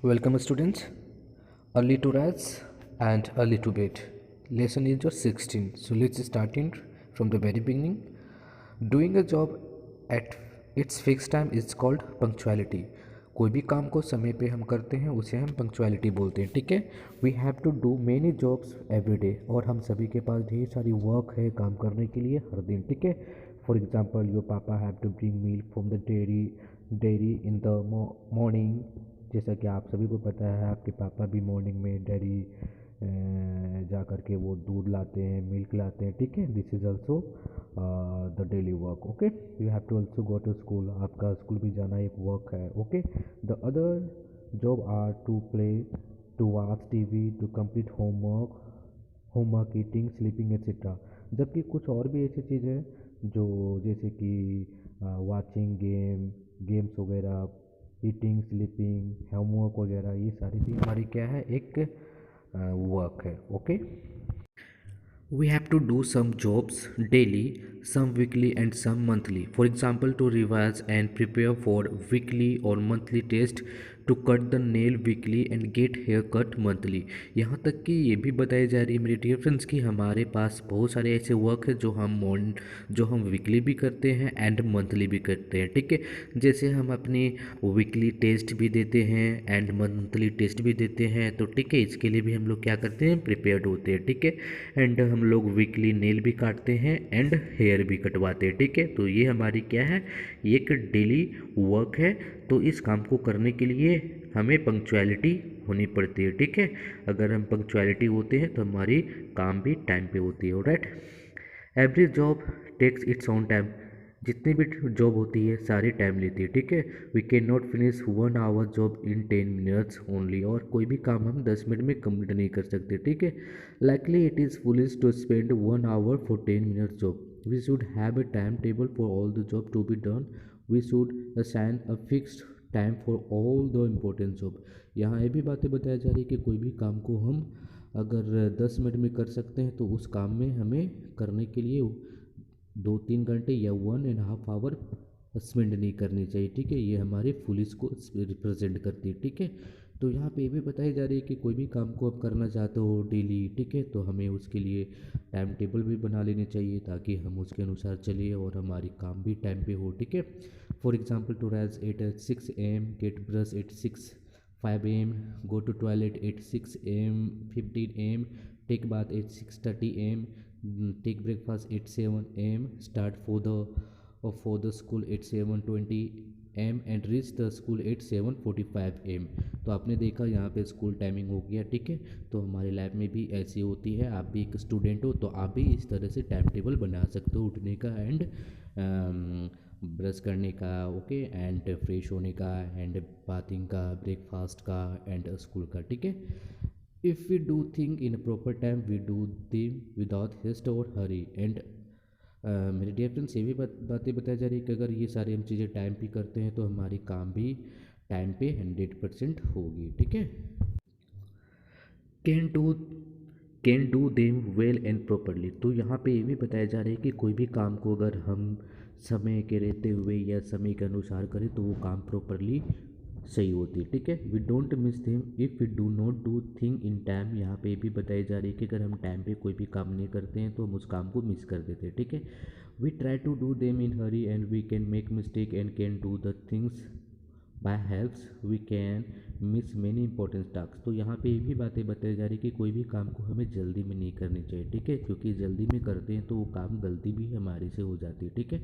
Welcome students. Early to rise and early to bed. Lesson is your 16. So let's start in from the very beginning. Doing a job at its fixed time is called punctuality. कोई भी काम को समय पे हम करते हैं उसे हम पंक्चुअलिटी बोलते हैं, ठीक है। We have to do many jobs every day, और हम सभी के पास ढेर सारी वर्क है काम करने के लिए हर दिन, ठीक है। For example your papa have to bring milk from the dairy in the morning. जैसा कि आप सभी को पता है, आपके पापा भी मॉर्निंग में डेयरी जा कर के वो दूध लाते हैं, मिल्क लाते हैं, ठीक है। This is also the daily work, okay. You have to also go to school, आपका स्कूल भी जाना एक वर्क है, okay. The other job are to play, to watch TV, to complete homework, eating, sleeping etcetera. जबकि कुछ और भी ऐसी चीज़ है जो जैसे कि वाचिंग गेम्स वगैरह, ईटिंग, स्लीपिंग, होमवर्क वगैरह, ये सारी भी हमारी क्या है, एक वर्क है, okay. We have to do some jobs daily, some weekly and some monthly. For example, to revise and prepare for weekly or monthly test, to cut the nail weekly and get hair cut monthly. यहाँ तक कि ये भी बताई जा रही है मेरे डियर फ्रेंड्स कि हमारे पास बहुत सारे ऐसे वर्क है जो हम वीकली भी करते हैं एंड मंथली भी करते हैं, ठीक है। जैसे हम अपनी वीकली टेस्ट भी देते हैं एंड मंथली टेस्ट भी देते हैं, तो ठीक है, इसके लिए भी हम लोग क्या करते हैं, प्रिपेयर्ड होते हैं, ठीक है। एंड हम लोग वीकली नेल भी काटते हैं एंड हेयर भी कटवाते हैं, ठीक है। तो ये हमारी क्या है, ये एक डेली वर्क है। तो इस काम को करने के लिए हमें पंक्चुअलिटी होनी पड़ती है, ठीक है। अगर हम पंक्चुअलिटी होते हैं तो हमारी काम भी टाइम पे होती है, right. Every job takes its own time. जितनी भी जॉब होती है सारी टाइम लेती है, ठीक है। We can not finish 1 hour job in 10 minutes only, और कोई भी काम हम 10 मिनट में कंप्लीट नहीं कर सकते, ठीक है। Likely it is foolish to spend 1 hour for 10 minutes job. We should have a time table for all the job to be done. We should assign a fixed time for all the important job. यहाँ ये भी बातें बताई जा रही है कि कोई भी काम को हम अगर 10 मिनट में कर सकते हैं तो उस काम में हमें करने के लिए 2-3 घंटे या 1.5 आवर स्पेंड नहीं करनी चाहिए, ठीक है। ये हमारे फुलिस को रिप्रेजेंट करती है, ठीक है। तो यहाँ पे ये भी बताई जा रही है कि कोई भी काम को आप करना चाहते हो डेली, ठीक है, तो हमें उसके लिए टाइम टेबल भी बना लेनी चाहिए ताकि हम उसके अनुसार चलिए और हमारी काम भी टाइम पे हो, ठीक है। For example, to rise at 6 AM, get brush at 5 AM, go to toilet at 6 AM 15 AM, take bath at 6:30 AM, take breakfast at 7 AM, start for the school at 7:20 AM and reach the school at 7:45 AM। तो आपने देखा यहाँ पे school timing हो गया, ठीक है। तो हमारी लाइफ में भी ऐसी होती है, आप भी एक स्टूडेंट हो तो आप भी इस तरह से टाइम टेबल बना सकते हो, उठने का एंड ब्रश करने का, ओके, एंड फ्रेश होने का एंड बाथिंग का, ब्रेकफास्ट का एंड स्कूल का, ठीक है। If we do thing in proper time we do them without haste और हरी एंड मेरे डियर फ्रेंड्स, ये भी बातें बताई जा रही है कि अगर ये सारी हम चीज़ें टाइम पे करते हैं तो हमारी काम भी टाइम पे 100% होगी, ठीक है। Can do can do them well and properly. तो यहाँ पे ये भी बताया जा रहा है कि कोई भी काम को अगर हम समय के रहते हुए या समय के अनुसार करें तो वो काम प्रॉपरली सही होती है, ठीक है। We don't miss them if we do not do thing in time. यहाँ पे भी बताई जा रही है कि अगर हम टाइम पे कोई भी काम नहीं करते हैं तो हम उस काम को मिस कर देते हैं, ठीक है। We try to do them in hurry and we can make mistake and can do the things by helps we can miss many important task. तो यहाँ पे ये भी बातें बताई जा रही है कि कोई भी काम को हमें जल्दी में नहीं करनी चाहिए, ठीक है, क्योंकि जल्दी में करते हैं तो वो काम गलती भी हमारे से हो जाती है, ठीक है।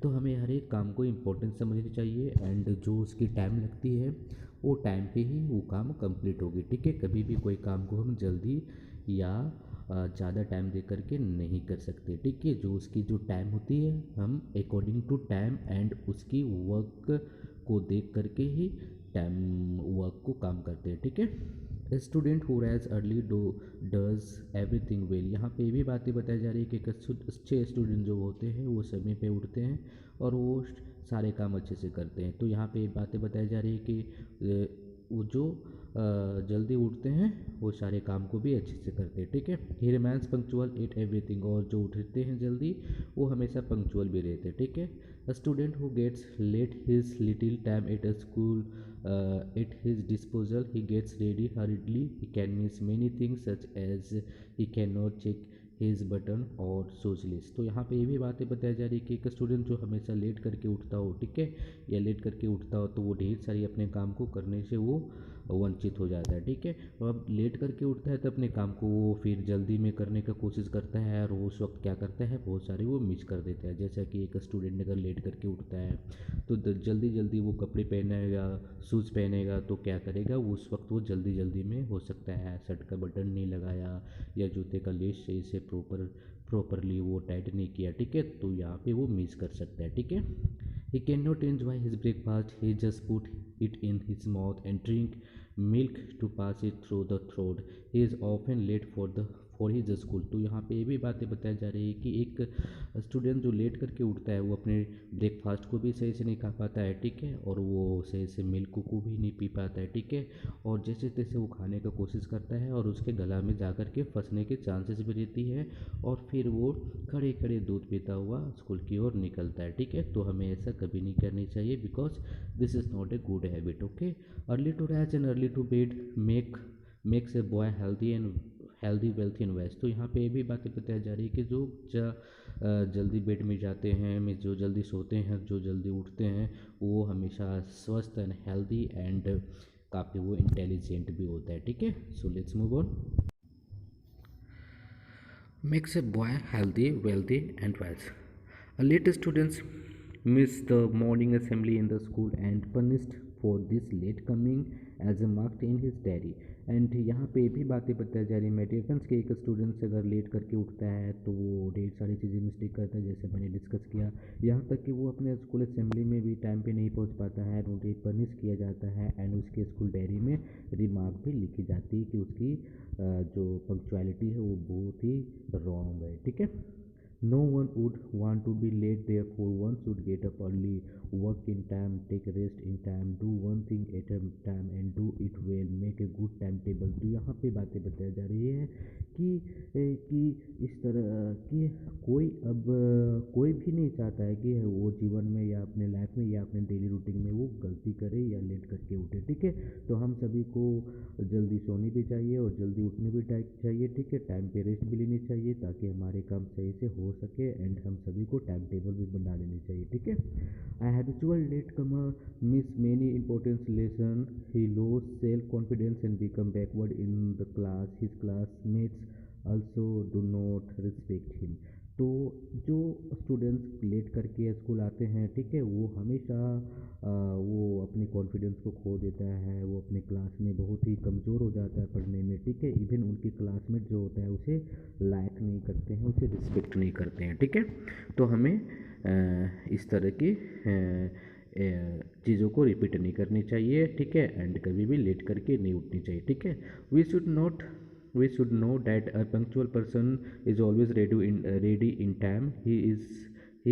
तो हमें हर एक काम को इम्पोर्टेंस समझनी चाहिए एंड जो उसकी टाइम लगती है वो टाइम पे ही वो काम कंप्लीट होगी, ठीक है। कभी भी कोई काम को हम जल्दी या ज़्यादा टाइम दे करके नहीं कर सकते, ठीक है। जो उसकी जो टाइम होती है हम अकॉर्डिंग टू टाइम एंड उसकी वर्क को देख करके ही टाइम वर्क को काम करते हैं, ठीक है। Student who rise early does everything well. यहाँ पे भी बातें बताई जा रही है कि अच्छे स्टूडेंट जो होते हैं वो समय पे उठते हैं और वो सारे काम अच्छे से करते हैं। तो यहाँ पे बातें बताई जा रही है कि वो जो जल्दी उठते हैं वो सारे काम को भी अच्छे से करते हैं, ठीक है। ही रिमाइंस पंक्चुअल एट एवरीथिंग। और जो उठते हैं जल्दी वो हमेशा पंक्चुअल भी रहते हैं, ठीक है। A student who gets late his little time at a school at his disposal, he gets ready hurriedly. He can miss many things such as he cannot check his button और सोच list. तो यहाँ पे ये भी बातें बताई जा रही है कि एक स्टूडेंट जो हमेशा लेट करके उठता हो, ठीक है, या लेट करके उठता हो, तो वो ढेर सारी अपने काम को करने से वो वंचित हो जाता है, ठीक है। और अब लेट करके उठता है तो अपने काम को वो फिर जल्दी में करने का कोशिश करता है, और उस वक्त क्या करता है, बहुत सारे वो मिस कर देता है। जैसा कि एक स्टूडेंट अगर लेट करके उठता है तो जल्दी जल्दी वो कपड़े पहनेगा, शूज़ पहनेगा, तो क्या करेगा, वो उस वक्त वो जल्दी जल्दी में हो सकता है शर्ट का बटन नहीं लगाया, या जूते का लेस सही से प्रॉपरली वो टाइट नहीं किया, ठीक है, तो यहाँ पे वो मिस कर सकता है, ठीक है। He cannot enjoy his breakfast, he just put it in his mouth and drink milk to pass it through the throat. He is often late for his school। तो यहाँ पे ये भी बातें बताई जा रही है कि एक स्टूडेंट जो लेट करके उठता है वो अपने ब्रेकफास्ट को भी सही से नहीं खा पाता है, ठीक है, और वो सही से मिल्क को भी नहीं पी पाता है, ठीक है, और जैसे तैसे वो खाने का कोशिश करता है और उसके गला में जा कर के फंसने के चांसेस भी रहती है, और फिर वो खड़े खड़े दूध पीता हुआ स्कूल की ओर निकलता है, ठीक है। तो हमें ऐसा कभी नहीं करनी चाहिए, because this is not a good habit, okay. Early to rise and early to bed makes a boy healthy wealthy and wise. तो यहाँ पे ये भी बातें बताई जा रही है कि जो जल्दी बेड में जाते हैं, मीन्स जो जल्दी सोते हैं, जो जल्दी उठते हैं, वो हमेशा स्वस्थ एंड हेल्दी एंड काफ़ी वो इंटेलिजेंट भी होता है, ठीक है। So let's move on. Makes a boy healthy, wealthy, and wise. A late students miss the morning assembly in the school and punished for this late coming as a marked in his diary। And यहाँ पे भी बातें बताई जा रही है मेरे defence के, एक स्टूडेंट से अगर लेट करके उठता है तो वो ढेर सारी चीज़ें मिस्टेक करता है, जैसे मैंने डिस्कस किया, यहाँ तक कि वो अपने स्कूल असेंबली में भी टाइम पे नहीं पहुँच पाता है, उन्हें पनिश किया जाता है, एंड उसके स्कूल डायरी में रिमार्क भी लिखी जाती है कि उसकी जो पंक्चुअलिटी है वो बहुत ही रॉन्ग है, ठीक है। No one would want to be late, therefore one should get up early, work in time, take rest in time, do one thing at a time and do it well, make a good time table. तो यहाँ पे बातें बताई जा रही है कि इस तरह कि कोई भी नहीं चाहता है कि वो जीवन में या अपने लाइफ में या अपने डेली रूटीन में वो गलती करे या लेट करके उठे, ठीक है। तो हम सभी को जल्दी सोनी भी चाहिए और जल्दी उठनी भी चाहिए, ठीक है, टाइम पे रेस्ट भी लेनी चाहिए ताकि हमारे काम सही से हो सके, एंड हम सभी को टाइम टेबल भी बना लेनी चाहिए, ठीक है। I habitual late comer miss many important lesson, he loss self confidence and become backward in the class, his classmates also do not respect him। तो जो स्टूडेंट्स लेट करके स्कूल आते हैं, ठीक है, वो हमेशा वो अपने कॉन्फिडेंस को खो देता है, वो अपने क्लास में बहुत ही कमज़ोर हो जाता है पढ़ने में, ठीक है, इवन उनके क्लासमेट जो होता है उसे लाइक नहीं करते हैं, उसे रिस्पेक्ट नहीं करते हैं, ठीक है। तो हमें इस तरह की चीज़ों को रिपीट नहीं करनी चाहिए, ठीक है, एंड कभी भी लेट करके नहीं उठनी चाहिए, ठीक है। We should know that a punctual person is always ready in time। He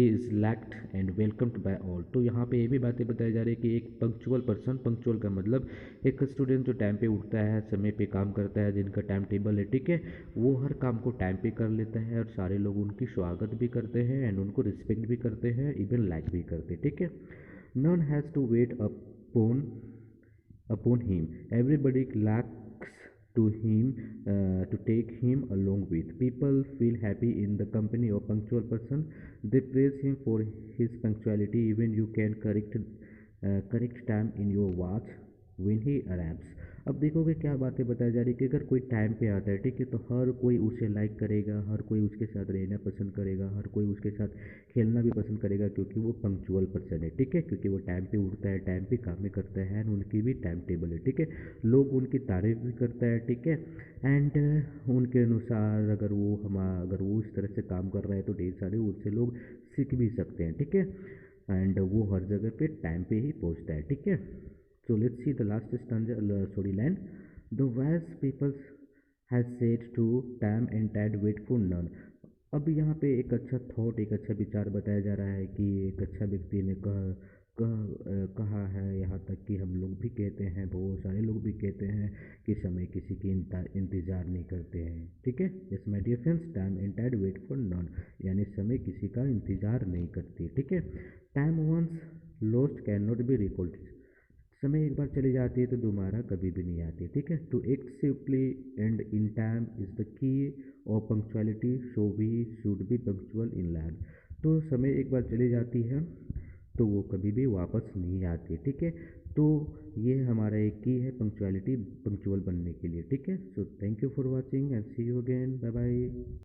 is liked and welcomed by all। तो यहाँ पे ये भी बातें बताई जा रही है कि एक पंक्चुअल पर्सन, पंक्चुअल का मतलब एक स्टूडेंट जो टाइम पे उठता है, समय पे काम करता है, जिनका टाइम टेबल है, ठीक है, वो हर काम को टाइम पे कर लेता है, और सारे लोग उनकी स्वागत भी करते हैं एंड उनको रिस्पेक्ट भी करते हैं, इवन लाइक भी करते हैं, ठीक है। None has to wait upon him, everybody lacks to him, to take him along with। People feel happy in the company of punctual person, they praise him for his punctuality, even you can correct time in your watch when he arrives। अब देखोगे क्या बातें बताई जा रही है कि अगर कोई टाइम पे आता है, ठीक है, तो हर कोई उसे लाइक करेगा, हर कोई उसके साथ रहना पसंद करेगा, हर कोई उसके साथ खेलना भी पसंद करेगा, क्योंकि वो पंक्चुअल पर्सन है, ठीक है, क्योंकि वो टाइम पे उठता है, टाइम पे काम भी करता है, एंड उनकी भी टाइम टेबल है, ठीक है, लोग उनकी तारीफ भी करता है, ठीक है, एंड उनके अनुसार अगर वो इस तरह से काम कर रहा है तो ढेर सारे उससे लोग सीख भी सकते हैं, ठीक है, एंड वो हर जगह पे टाइम पे ही पहुंचता है, ठीक है। So let's see the last storyline। The wise people has said to time and tide wait for none। अब यहाँ पे एक अच्छा थॉट, एक अच्छा विचार बताया जा रहा है कि एक अच्छा व्यक्ति ने कहा है, यहाँ तक कि हम लोग भी कहते हैं, बहुत सारे लोग भी कहते हैं कि समय किसी की इंतज़ार नहीं करते हैं, ठीक है। Yes my dear friends, time and tide wait for none, यानी समय किसी का इंतज़ार नहीं करती, ठीक है। Time once lost can not be recalled. समय एक बार चली जाती है तो दोबारा कभी भी नहीं आती, ठीक है। To act simply and in time is the key और punctuality, so we should be punctual in life. तो समय एक बार चली जाती है तो वो कभी भी वापस नहीं आती, ठीक है। तो ये हमारा एक की है पंक्चुअलिटी, पंक्चुअल बनने के लिए, ठीक है। So thank you for watching and see you again, bye bye.